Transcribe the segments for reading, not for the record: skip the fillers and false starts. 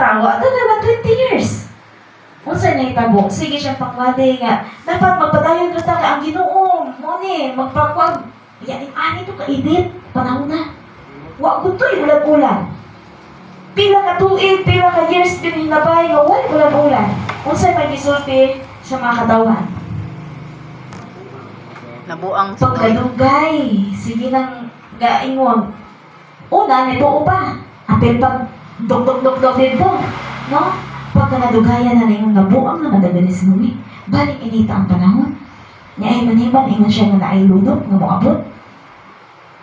tawa, ito naman 20 years. Kung saan nahitabo, sige siyang pakwade nga. Dapat magpadayon ka ang Ginoo. Muni, magpakwag. Yan, ani ito kainit. Panahon na. Wa ko ito, ulan-ulan. Pila ka tuig, pila ka years din hinabay nga, wala ulan-ulan. Kung saan mag-isulti sa mga katawan. Nabuang Pagkadugay, sige nang gaingon. Una, nito pa. Apel pag dog-dog-dog-dog dito. No? Pagka nadugayan na yung nabuang na madagalis numi, balik inita ang panahon. Niya ay maniban, ingon siya nga na ay lunok, nga moabot.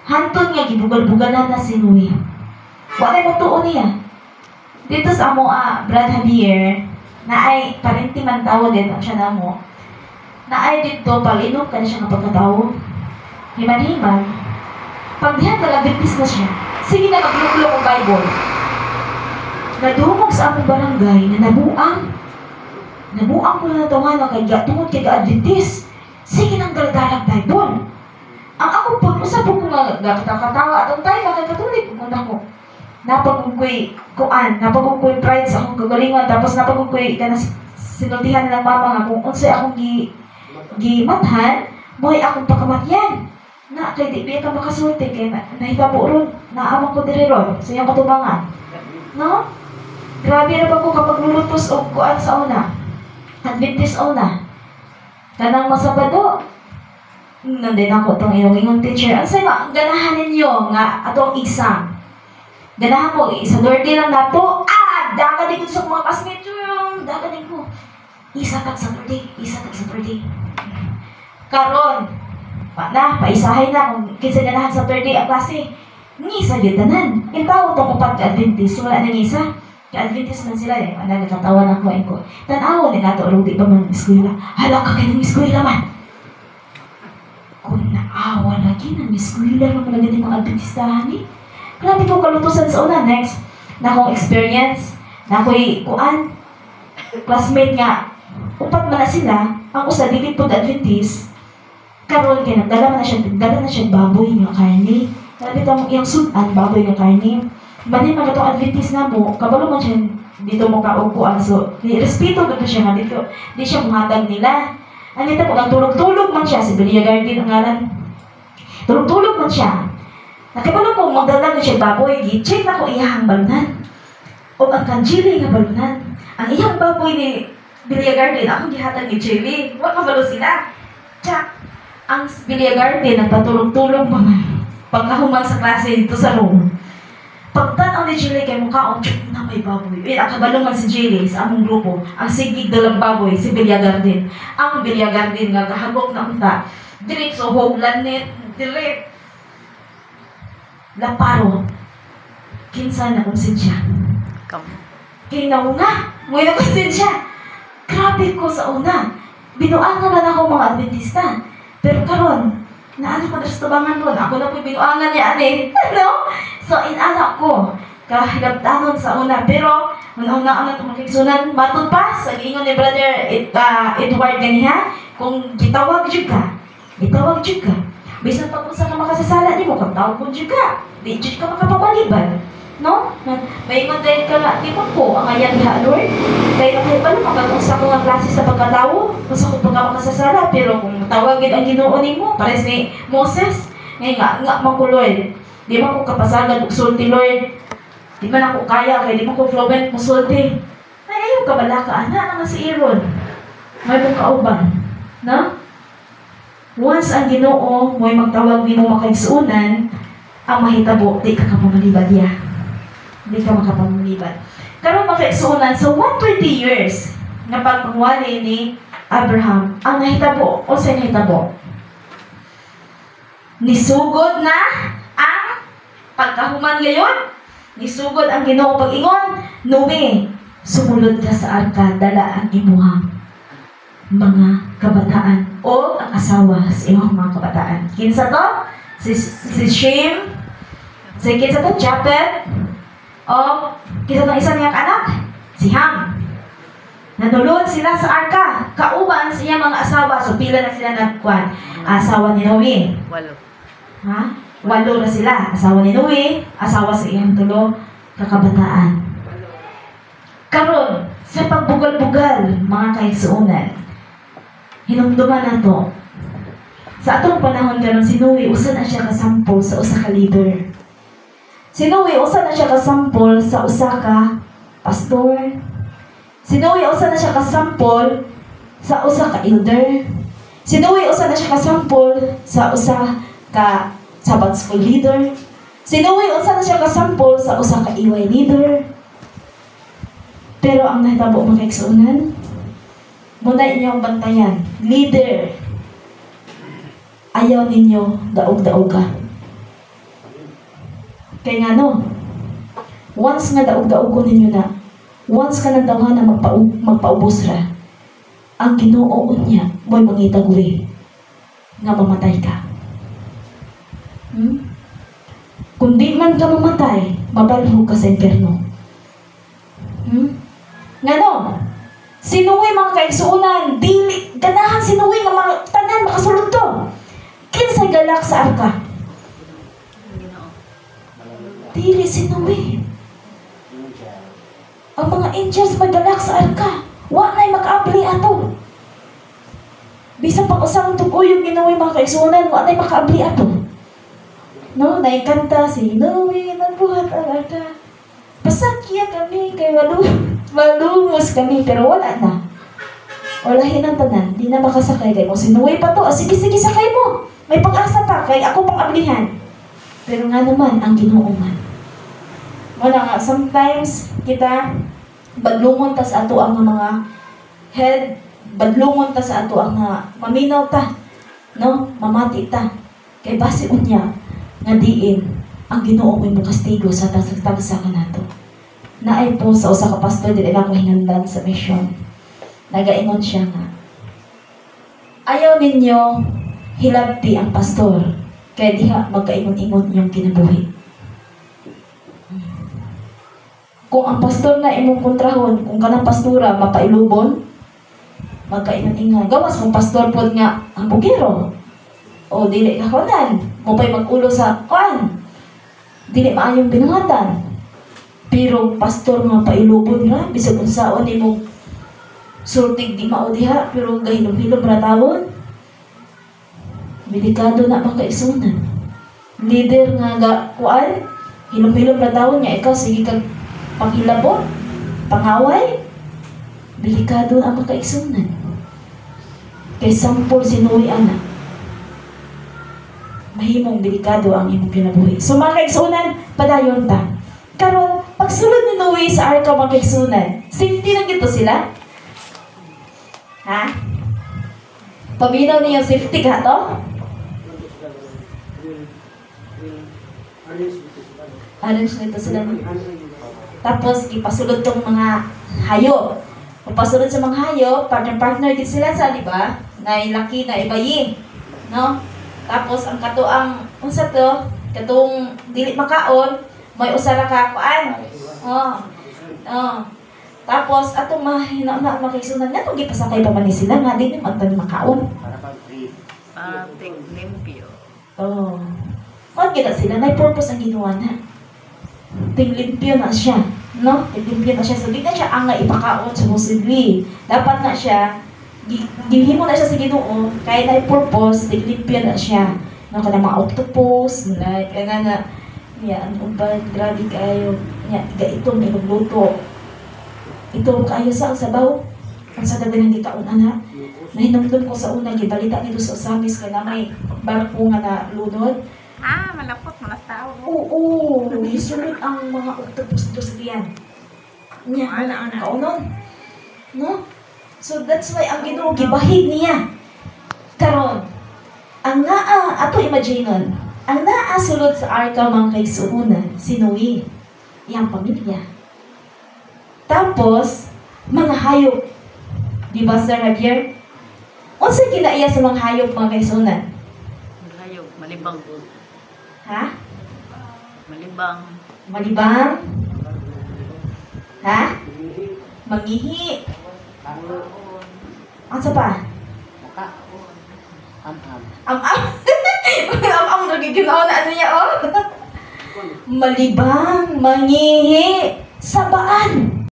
Hantun nga, gibugal-bugalan na si Nui. Wala mo tuon niya. Dito sa amo, Brad Javier, na ay parenti man tao din, siya na mo, na ay dito, pag inom ka na siya ng pagkatao, himan-himan, pag diyan nalabipis na siya, sige na magluklok ang Bible. Nadumog sa among barangay na nabuang ko na natungan na kay tungod kay Adventist. Sige nang daldalang Bible. Ang ako po, usap ko nga katawa atong tayo, kay Katolik, kung ako. Napagugkoy pride sa akong kagalingan, tapos napagugkoy ka na sinultihan ng mama nga kung unsay akong gimathan, mo'y akong pakamatyan. Na, kay di biya ka makasulti, kay nahitabo ron, naamang ko diri ron, sa iyong katubangan. No? Grabe na ba ko kapag lulutos o kuan sa una? Adventist una. Kanang masabado, nandun ako itong iyong teacher. Ang sa'yo, ganahan ninyo nga atong exam. Ganahan mo, isa Lorde lang na to. Dagaling ko sa mga classmates. Dagaling ko. Isa tag sa Lorde. Karon, paisahay na kung kinsa ganahan sa Lorde ang klase. Ngisa yun tanan. Yung tao itong upat ka-Adventist, wala nang isa. Ka-Adventist man sila eh. Nagkatawa na ko. Tanaw ni nato, di pa man eskwela. Hala ka kayo ng eskwela man. Kung naawa lagi ng eskwela naman na ganyan mga Adventistahan eh. Grabe ko kalutusan sa una. Next, na akong experience, na ako'y kuan, classmate nga, upat man na sila, ang usa dili po Adventist, karon kaya nagdala na siya baboy nga karne. Grabe itong iyang sudan, baboy nga karne. Manin mga itong Adventist na mo, kabalo man siya dito mo kaupuan. So, respeto dito siya nga dito. Di siya muhatag nila. Ang ito po, tulog-tulog man siya. Si Belia Garden ang ngalan. Tulog-tulog man siya. Nakibalo ko, magdala siya baboy. Check na ko iyahang balunan. O ang kanjili nga balunan. Ang iyang baboy ni Belia Garden, akong gihatag ni Chili. Huwag kabalo sila. Tsak. Ang Belia Garden, nagpatulog-tulog mga pagkahuman sa klase dito sa room. Pagtanaw ni Jilly kay mukhaon, na may baboy. Ang kabalungan si Jilly sa among grupo, ang sigig dalang baboy, si Belia Garden. Ang Belia Garden nga kahagok na unta. Diretso, hoglanit, direct. Laparo. Kinsa na konsensya. Kinaunga, may na konsensya. Grabe ko sa una. Binuangan na ako mga Adventista. Pero karon, naano ko na sa tabangan doon. Ako na po binuangan niya, ano? So, inanak ko. Kahilabtanon sa una. Pero, una-una itong makikisunan, matod pa sa giingon ni Brother Edward ganiha, kung gitawag jud ka. Bisan pag usa ka makasasala di mo, kung tawag mo jud ka. Di jud ka makapapaliban. No? May ingon dahil ka nga, di mo po, ang ayan ha, Lord. Dahil ang pala, makag-usa ko nga klase sa pagkatawo, gusto ko pagka makasasala, pero kung tawagin ang Ginoo mo, pares ni Moses, ngayon nga makulod. Di ba ko kapasagan sulti, Lord? Di ba na ko kaya, kaya di mo ko fluent mo sulti? Ay, ayaw ka bala ka, naman si Aaron. May mong kauban. No? Once ang Ginoo, mo'y magtawag di mo makaisunan, ang mahitabo, di ka kapamalibad ya. Di ka makapamalibad. Karon makaisunan, so 120 years na pagpangwali ni Abraham, ang nahitabo, o sa nahitabo? Nisugod na ang pagkahuman ngayon, nisugod ang Ginoo pag-ingon, Noe, sumulod ka sa arka, dala ang imuhang mga kabataan o ang asawa sa imong mga kabataan. Kinsa to? Si Shem, si kinsa to? Japhet, o kinsa to isa niyang anak? Si Ham. Nanulod sila sa arka, kauban sa iyang mga asawa. So pila na sila nagkuhan? Asawa ni Noe. 8 na sila. Asawa ni Noe, asawa sa iyang tulo, kakabataan. mga kaigsuonan, hinumduman na to. Sa atong panahon karon si Noe, usa na siya kasample sa usa ka leader. Si Noe, usa na siya kasample sa usa ka pastor. Si Noe, usa na siya kasample sa usa ka elder. Si Noe, usa na siya kasample sa usa ka Sabbath school leader. Si Noe, usa na siya kasample sa usa ka EY leader. Pero ang nahitabo mga kaigsuonan, muna inyong bantayan, leader, ayaw ninyo daog-daoga. Kaya nga no, once nga daog-daogo ninyo na, once ka nang dawa na magpaubos ra, ang Ginoo niya mo'y mangitaguri nga mamatay ka. Kung di man ka mamatay, mabalhog ka sa impyerno. Nga no, sinuwi mga kaigsuonan, dili, ganahan sinuwi nga mga tanan makasulod to. Kinsay galak sa arka? Dili sinuwi. Ang mga angels magalak sa arka. Wa na'y makaabli ato. Bisang pag-usang tuguyong ginuwi mga kaigsuonan, wa na'y makaabli ato. No, naikanta si Noe, nagbuhat ang arka. Pasakya kami kay malungos kami, pero wala na. Walahin ang tanan, di na makasakay kay mo. Sinuwi pa to, sige sakay mo. May pag-asa pa, kay ako pang ablihan. Pero nga naman, ang Ginoo man. Wala nga, sometimes kita badlungon ta sa ato ang mga head, badlungon ta sa ato ang maminaw ta, no? Mamati ta. Kay base unya nga diin ang Ginoo mo'y mukastigo sa tagsa ka nato. Naay po sa usa ka pastor dili na ko hinandan sa mission. Nagaingon siya nga, ayaw ninyo hilabti ang pastor kaya diha magkaingon-ingon inyong kinabuhi. Kung ang pastor na imong kontrahon, kung kanang pastora mapailubon, magkaingon-ingon. Gawas kung pastor pod nga ang bugero. O dili kahonan, mo pa'y mag-ulo sa kuan. Dili maayong binuhatan. Pero pastor nga pailubon ra, bisag unsaon nimo sultig di mao diha, pero gahilom-hilom ra tawon. Delikado na mga kaigsuonan. Leader nga kuan, hilom-hilom ra tawon niya, ikaw sige kag panghilabot, pangaway. Delikado na mga kaigsuonan. Kay sampol sinuwi ana. Mahimong delikado ang imong kinabuhi. So mga kaigsuonan, padayon ta. Karon, pagsulod ni Noe sa arka mga kaigsuonan, safety na gito sila? Ha? Paminaw niya safety ka to? Arrange nito sila. Tapos, ipasulod tong mga hayop. Kung pasulod sa mga hayop, partner-partner din sila sa, di ba? Na laki na ibayi. No? Tapos, ang katuang, unsa to? Katong dili makaon, may usara ka kuan. Tapos, atong mahina na makaisunan na, itong gipasakay pa man ni sila nga, din yung magtani makaon. Limpyo. Kung kita sila, may purpose ang ginawa na. Limpyo na siya. No? Limpyo na siya. So, di na siya ang ipakaon supposedly. Dapat na siya, gihimo na siya sa Ginoo, kaya na purpose, limpyo na siya. No, kana mga octopus, like, na, yan, uban, grabe kayo. Yan, itong may magluto. Ito kayo sa sabaw. Ang sa tabi ng gitaon, anak. Nahinumdum ko sa una, gibalita nito sa Osamis, kaya na may barko nga na lunod. Malapot, malas tao. Oo, isunod ang mga octopus dito sa diyan. Nya, kaunon. No? So that's why ang Ginoo gibahig niya. Karon, ang ato imagineon, ang sulod sa arka mga kaigsuonan, si Noe, iyang pamilya. Tapos, mga hayop. Di ba, Sir Javier? Unsa kinaiya sa mga hayop mga kaigsuonan? Hayop, malibang. Ha? Malibang. Malibang? Ha? Mangihi. Ano pa? Am-am. Am-am. Am-am nagiginaw na ano niya, oh. Malibang, mangihi, sabaan.